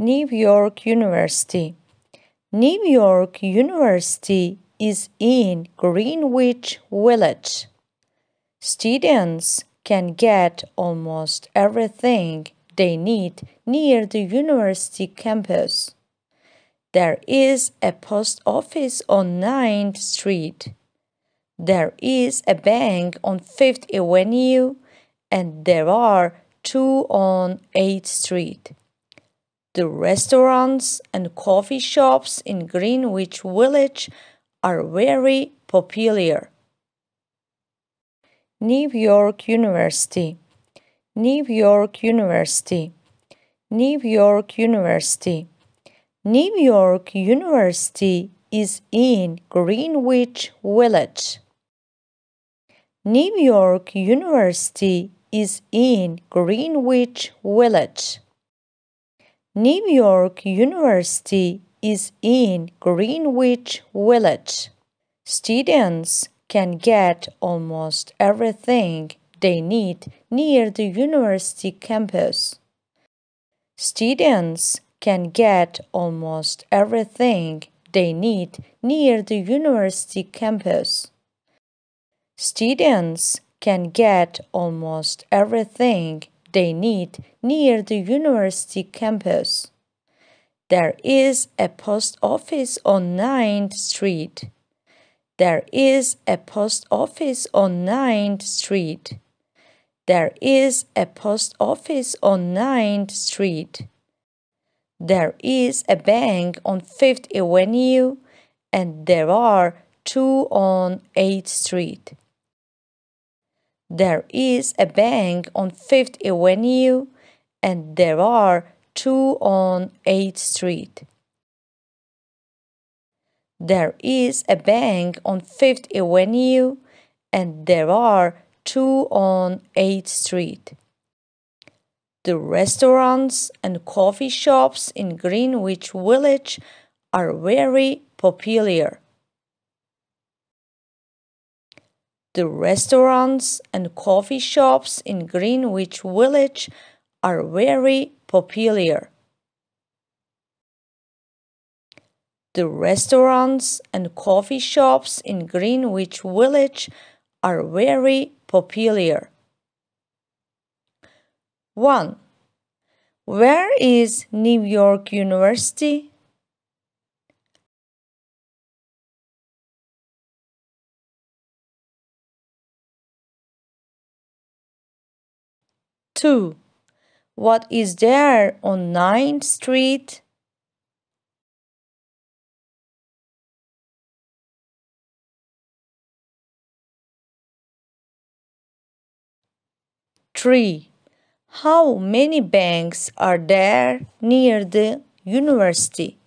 New York University. New York University is in Greenwich Village. Students can get almost everything they need near the university campus. There is a post office on 9th Street. There is a bank on 5th Avenue, and there are two on 8th Street. The restaurants and coffee shops in Greenwich Village are very popular. New York University. New York University. New York University. New York University is in Greenwich Village. New York University is in Greenwich Village. New York University is in Greenwich Village. Students can get almost everything they need near the university campus. Students can get almost everything they need near the university campus. Students can get almost everything they need near the university campus. There is a post office on 9th Street. There is a post office on 9th Street. There is a post office on 9th Street. There is a bank on 5th Avenue, and there are two on 8th Street. There is a bank on 5th Avenue, and there are two on 8th Street. There is a bank on 5th Avenue, and there are two on 8th Street. The restaurants and coffee shops in Greenwich Village are very popular. The restaurants and coffee shops in Greenwich Village are very popular. The restaurants and coffee shops in Greenwich Village are very popular. 1. Where is New York University? Two. What is there on 9th Street? 3. How many banks are there near the university?